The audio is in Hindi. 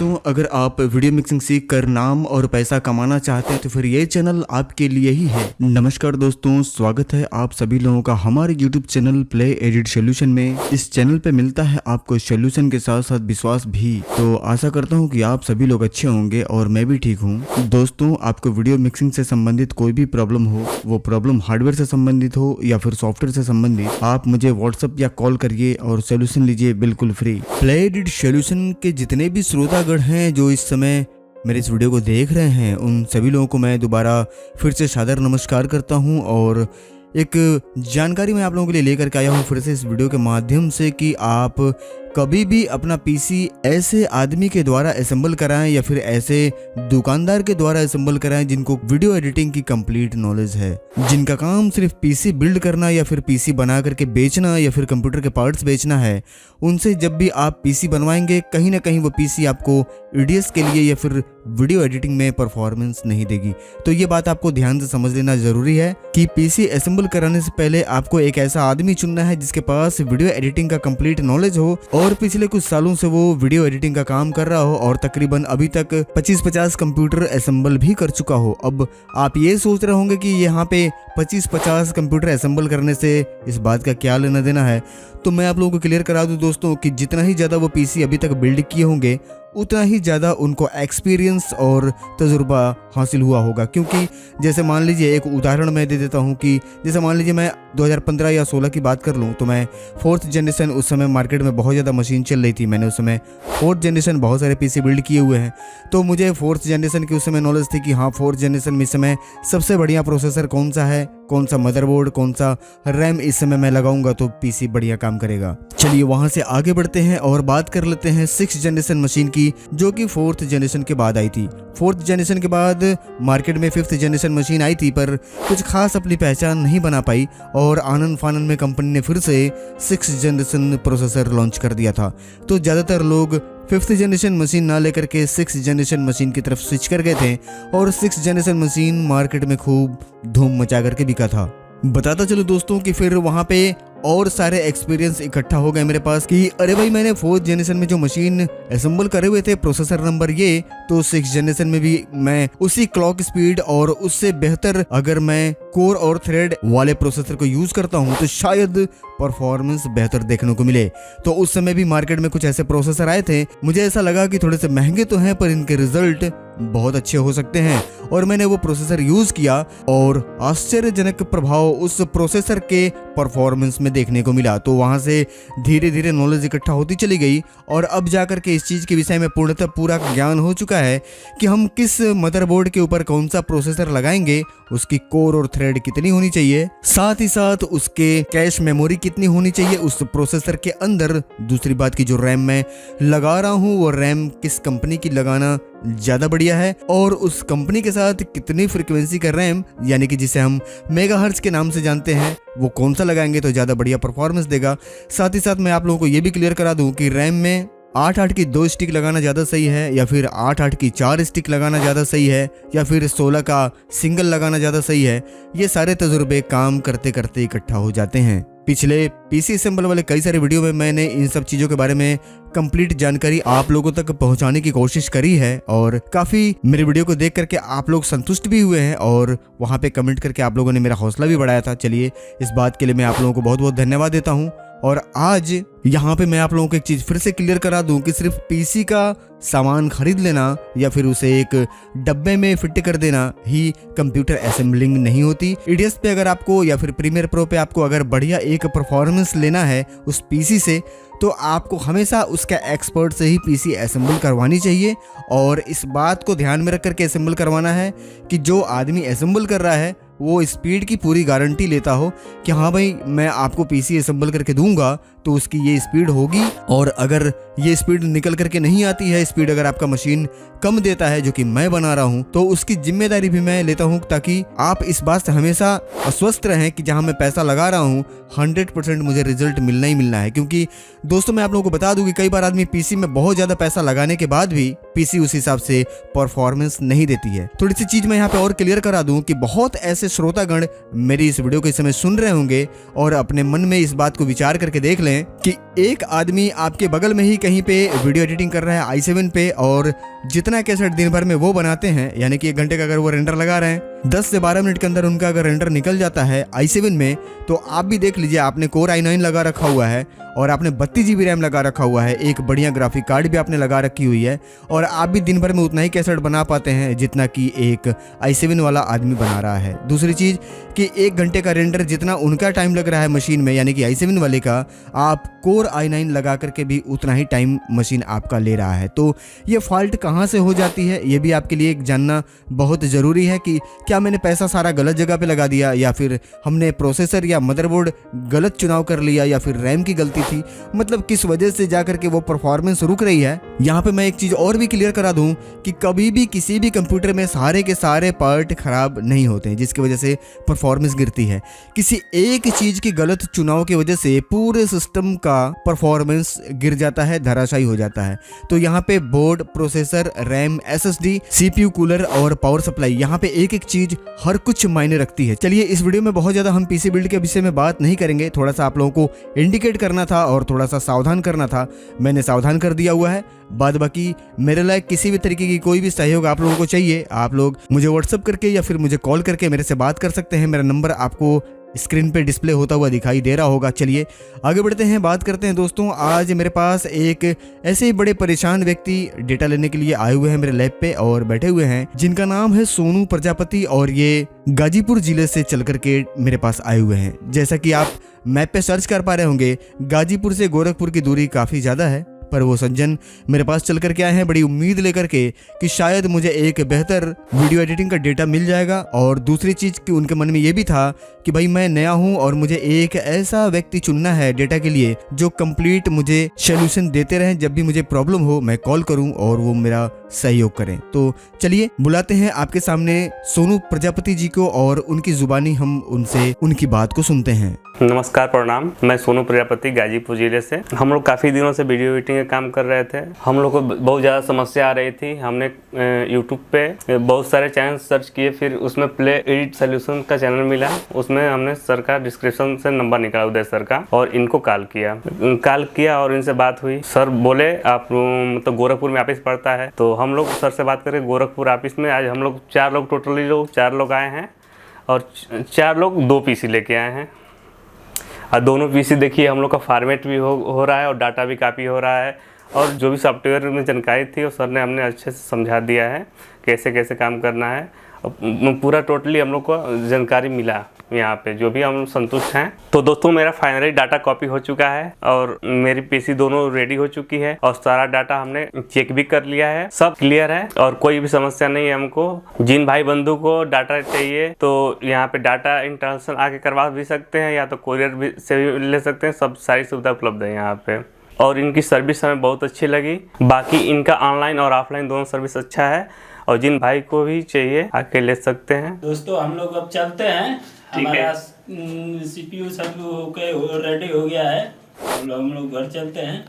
दोस्तों, अगर आप वीडियो मिक्सिंग सीख कर नाम और पैसा कमाना चाहते हैं तो फिर ये चैनल आपके लिए ही है। नमस्कार दोस्तों, स्वागत है आप सभी लोगों का हमारे YouTube channel play edit solution में। इस चैनल पे मिलता है आपको सोल्यूशन के साथ साथ विश्वास भी। तो आशा करता हूँ कि आप सभी लोग अच्छे होंगे और मैं भी ठीक हूँ। दोस्तों, आपको वीडियो मिक्सिंग से संबंधित कोई भी प्रॉब्लम हो, वो प्रॉब्लम हार्डवेयर से संबंधित हो या फिर सॉफ्टवेयर से संबंधित, आप मुझे व्हाट्सएप या कॉल करिए और सोल्यूशन लीजिए बिल्कुल फ्री। प्ले एडिट सोल्यूशन के जितने भी श्रोतागण हैं जो इस समय मेरे इस वीडियो को देख रहे हैं, उन सभी लोगों को मैं दोबारा फिर से सादर नमस्कार करता हूं और एक जानकारी मैं आप लोगों के लिए लेकर के आया हूं फिर से इस वीडियो के माध्यम से कि आप कभी भी अपना पीसी ऐसे आदमी के द्वारा असेंबल कराएं या फिर ऐसे दुकानदार के द्वारा असेंबल कराएं जिनको वीडियो एडिटिंग की कंप्लीट नॉलेज है, जिनका काम सिर्फ पीसी बिल्ड करना या फिर पीसी बना करके बेचना या फिर कंप्यूटर के पार्ट्स बेचना है। उनसे जब भी आप पीसी बनवाएंगे, कहीं ना कहीं वो पीसी आपको ईडीएस के लिए या फिर वीडियो एडिटिंग में परफॉर्मेंस नहीं देगी। तो ये बात आपको ध्यान से समझ लेना जरूरी है कि पीसी असेंबल कराने से पहले आपको एक ऐसा आदमी चुनना है जिसके पास वीडियो एडिटिंग का कंप्लीट नॉलेज हो और पिछले कुछ सालों से वो वीडियो एडिटिंग का काम कर रहा हो और तकरीबन अभी तक 25-50 कंप्यूटर असेंबल भी कर चुका हो। अब आप ये सोच रहे होंगे कि यहाँ पे 25-50 कंप्यूटर असेंबल करने से इस बात का क्या लेना देना है, तो मैं आप लोगों को क्लियर करा दूं दोस्तों कि जितना ही ज़्यादा वो पीसी अभी तक बिल्ड किए होंगे उतना ही ज़्यादा उनको एक्सपीरियंस और तजुर्बा हासिल हुआ होगा। क्योंकि जैसे मान लीजिए, एक उदाहरण मैं दे देता हूँ कि जैसे मान लीजिए मैं 2015 या 16 की बात कर लूँ तो मैं 4th जनरेशन, उस समय मार्केट में बहुत ज़्यादा मशीन चल रही थी। मैंने उस समय 4th जनरेशन बहुत सारे पीसी बिल्ड किए हुए हैं, तो मुझे 4th जनरेशन की उस समय नॉलेज थी कि हाँ 4th जनरेशन में इस समय सबसे बढ़िया प्रोसेसर कौन सा है, कौन सा मदरबोर्ड, कौन सा रैम इस समय मैं लगाऊंगा तो पीसी बढ़िया काम करेगा। चलिए वहां से आगे बढ़ते हैं और बात कर लेते हैं 6th जनरेशन मशीन की, जो कि 4th जनरेशन के बाद आई थी। 4th जनरेशन के बाद मार्केट में 5th जनरेशन मशीन आई थी, पर कुछ खास अपनी पहचान नहीं बना पाई और आनन फानन में कंपनी ने फिर से 6th जनरेशन प्रोसेसर लॉन्च कर दिया था। तो ज़्यादातर लोग 5th जनरेशन मशीन ना लेकर के 6th जनरेशन मशीन की तरफ स्विच कर गए थे और 6th जनरेशन मशीन मार्केट में खूब धूम मचा करके बिका था। बताता चलो दोस्तों कि फिर वहाँ पे और सारे एक्सपीरियंस इकट्ठा हो गए मेरे पास कि अरे भाई, मैंने 4th जनरेशन में जो मशीन असेंबल करे हुए थे प्रोसेसर नंबर ये, तो 6th जनरेशन में भी मैं उसी क्लॉक स्पीड और उससे बेहतर अगर मैं कोर और थ्रेड वाले प्रोसेसर को यूज करता हूं तो शायद परफॉर्मेंस बेहतर देखने को मिले। तो उस समय भी मार्केट में कुछ ऐसे प्रोसेसर आए थे, मुझे ऐसा लगा कि थोड़े से महंगे तो हैं पर इनके रिजल्ट बहुत अच्छे हो सकते हैं, और मैंने वो प्रोसेसर यूज किया और आश्चर्यजनक प्रभाव उस प्रोसेसर के परफॉर्मेंस में देखने को मिला। तो वहां से धीरे धीरे नॉलेज इकट्ठा होती चली गई और अब जाकर के इस चीज के विषय में पूर्णतः पूरा ज्ञान हो चुका है कि हम किस मदरबोर्ड के ऊपर कौन सा प्रोसेसर लगाएंगे, उसकी कोर और थ्रेड कितनी होनी चाहिए, साथ ही साथ उसके कैश मेमोरी कितनी होनी चाहिए उस प्रोसेसर के अंदर। दूसरी बात की जो रैम मैं लगा रहा हूँ वो रैम किस कंपनी की लगाना ज्यादा बढ़िया है और उस कंपनी के साथ कितनी फ्रीक्वेंसी का रैम, यानी कि जिसे हम मेगाहर्ट्ज के नाम से जानते हैं, वो कौन सा लगाएंगे तो ज्यादा बढ़िया परफॉर्मेंस देगा। साथ ही साथ मैं आप लोगों को ये भी क्लियर करा दूं कि रैम में 8-8 की 2 स्टिक लगाना ज़्यादा सही है या फिर 8-8 की 4 स्टिक लगाना ज़्यादा सही है या फिर 16 का सिंगल लगाना ज़्यादा सही है। ये सारे तजुर्बे काम करते करते इकट्ठा हो जाते हैं। पिछले पीसी असेंबल वाले कई सारे वीडियो में मैंने इन सब चीज़ों के बारे में कंप्लीट जानकारी आप लोगों तक पहुंचाने की कोशिश करी है और काफ़ी मेरे वीडियो को देख करके आप लोग संतुष्ट भी हुए हैं और वहां पे कमेंट करके आप लोगों ने मेरा हौसला भी बढ़ाया था। चलिए, इस बात के लिए मैं आप लोगों को बहुत बहुत धन्यवाद देता हूं। और आज यहाँ पे मैं आप लोगों को एक चीज़ फिर से क्लियर करा दूं कि सिर्फ पीसी का सामान खरीद लेना या फिर उसे एक डब्बे में फिट कर देना ही कंप्यूटर असेंबलिंग नहीं होती। ईडीएस पे अगर आपको या फिर प्रीमियर प्रो पे आपको अगर बढ़िया एक परफॉर्मेंस लेना है उस पीसी से, तो आपको हमेशा उसका एक्सपर्ट से ही पीसी असेंबल करवानी चाहिए और इस बात को ध्यान में रख करके असेंबल करवाना है कि जो आदमी असेंबल कर रहा है वो स्पीड की पूरी गारंटी लेता हो कि हाँ भाई, मैं आपको पीसी असेंबल करके दूंगा तो उसकी ये स्पीड होगी, और अगर ये स्पीड निकल करके नहीं आती है, स्पीड अगर आपका मशीन कम देता है जो कि मैं बना रहा हूँ, तो उसकी जिम्मेदारी भी मैं लेता हूँ ताकि आप इस बात से हमेशा अस्वस्थ रहें कि जहाँ मैं पैसा लगा रहा हूँ 100% मुझे रिजल्ट मिलना ही मिलना है। क्योंकि दोस्तों मैं आप लोगों को बता दूं कि कई बार आदमी पीसी में बहुत ज्यादा पैसा लगाने के बाद भी पीसी उस हिसाब से परफॉर्मेंस नहीं देती है। थोड़ी सी चीज मैं यहाँ पे और क्लियर करा दूं कि बहुत ऐसे श्रोतागण मेरी इस वीडियो को इस समय सुन रहे होंगे और अपने मन में इस बात को विचार करके देख लें कि एक आदमी आपके बगल में ही कहीं पे वीडियो एडिटिंग कर रहा है i7 पे, और जितना कैसेट दिन भर में वो बनाते हैं, यानी कि 1 घंटे का अगर वो रेंडर लगा रहे हैं, 10 से 12 मिनट के अंदर उनका अगर रेंडर निकल जाता है i7 में, तो आप भी देख लीजिए, आपने कोर i9 लगा रखा हुआ है और आपने 32 GB रैम लगा रखा हुआ है, एक बढ़िया ग्राफिक कार्ड भी आपने लगा रखी हुई है, और आप भी दिन भर में उतना ही कैसेट बना पाते हैं जितना कि एक i7 वाला आदमी बना रहा है। दूसरी चीज़ कि 1 घंटे का रेंडर जितना उनका टाइम लग रहा है मशीन में, यानी कि i7 वाले का, आप कोर i9 लगा करके भी उतना ही टाइम मशीन आपका ले रहा है। तो ये फॉल्ट कहाँ से हो जाती है, ये भी आपके लिए जानना बहुत ज़रूरी है कि क्या मैंने पैसा सारा गलत जगह पे लगा दिया, या फिर हमने प्रोसेसर या मदरबोर्ड गलत चुनाव कर लिया, या फिर रैम की गलती थी, मतलब किस वजह से जाकर के वो परफॉर्मेंस रुक रही है। यहाँ पे मैं एक चीज़ और भी क्लियर करा दूं कि कभी भी किसी भी कंप्यूटर में सारे के सारे पार्ट खराब नहीं होते हैं जिसकी वजह से परफॉर्मेंस गिरती है। किसी एक चीज़ की गलत चुनाव की वजह से पूरे सिस्टम का परफॉर्मेंस गिर जाता है, धराशायी हो जाता है। तो यहाँ पे board, processor, RAM, SSD, CPU, cooler और पावर सप्लाई, यहाँ पे एक एक चीज हर कुछ मायने रखती है। चलिए, इस वीडियो में बहुत ज्यादा हम पीसी बिल्ड के विषय में बात नहीं करेंगे, थोड़ा सा आप लोगों को इंडिकेट करना था और थोड़ा सा सावधान करना था, मैंने सावधान कर दिया हुआ है। बाद बाकी मेरे लायक किसी भी तरीके की कोई भी सहयोग आप लोगों को चाहिए, आप लोग मुझे व्हाट्सअप करके या फिर मुझे कॉल करके मेरे से बात कर सकते हैं। मेरा नंबर आपको स्क्रीन पे डिस्प्ले होता हुआ दिखाई दे रहा होगा। चलिए आगे बढ़ते हैं, बात करते हैं दोस्तों। आज मेरे पास एक ऐसे ही बड़े परेशान व्यक्ति डेटा लेने के लिए आए हुए हैं मेरे लैब पे और बैठे हुए हैं, जिनका नाम है सोनू प्रजापति, और ये गाजीपुर जिले से चल करके मेरे पास आए हुए हैं। जैसा कि आप मैप पे सर्च कर पा रहे होंगे, गाजीपुर से गोरखपुर की दूरी काफ़ी ज़्यादा है, पर वो सज्जन मेरे पास चल करके आए हैं बड़ी उम्मीद लेकर के कि शायद मुझे एक बेहतर वीडियो एडिटिंग का डेटा मिल जाएगा। और दूसरी चीज़ कि उनके मन में ये भी था कि भाई मैं नया हूँ और मुझे एक ऐसा व्यक्ति चुनना है डेटा के लिए जो कंप्लीट मुझे सोल्यूशन देते रहें, जब भी मुझे प्रॉब्लम हो मैं कॉल करूँ और वो मेरा सहयोग करें। तो चलिए बुलाते हैं आपके सामने सोनू प्रजापति जी को और उनकी जुबानी हम उनसे उनकी बात को सुनते हैं। नमस्कार, प्रणाम। मैं सोनू प्रजापति गाजीपुर जिले से। हम लोग काफ़ी दिनों से वीडियो एडिटिंग का काम कर रहे थे। हम लोग को बहुत ज़्यादा समस्या आ रही थी। हमने यूट्यूब पे बहुत सारे चैनल सर्च किए, फिर उसमें प्ले एडिट सोल्यूशन का चैनल मिला, उसमें हमने सर का डिस्क्रिप्शन से नंबर निकाला उदय सर का, और इनको कॉल किया और इनसे बात हुई। सर बोले आप मतलब गोरखपुर में ऑफिस पड़ता है, तो हम लोग सर से बात करके गोरखपुर ऑफिस में आज हम लोग 4 लोग टोटली 4 लोग आए हैं, और 4 लोग 2 पीसी लेके आए हैं। और दोनों पीसी देखिए हम लोग का फॉर्मेट भी हो रहा है और डाटा भी कॉपी हो रहा है, और जो भी सॉफ्टवेयर में जानकारी थी वो सर ने हमने अच्छे से समझा दिया है कैसे कैसे काम करना है। पूरा टोटली हम लोग को जानकारी मिला यहाँ पे, जो भी हम संतुष्ट हैं। तो दोस्तों मेरा फाइनली डाटा कॉपी हो चुका है और मेरी पीसी दोनों रेडी हो चुकी है, और सारा डाटा हमने चेक भी कर लिया है, सब क्लियर है और कोई भी समस्या नहीं है हमको। जिन भाई बंधु को डाटा चाहिए तो यहाँ पे डाटा इंटरनेशनल आके करवा भी सकते हैं, या तो कोरियर भी से भी ले सकते हैं, सब सारी सुविधा उपलब्ध है यहाँ पे। और इनकी सर्विस हमें बहुत अच्छी लगी। बाकी इनका ऑनलाइन और ऑफलाइन दोनों सर्विस अच्छा है, और जिन भाई को भी चाहिए आके ले सकते हैं। दोस्तों हम लोग अब चलते हैं, हमारा CPU सब रेडी हो गया है, हम लोग घर चलते हैं।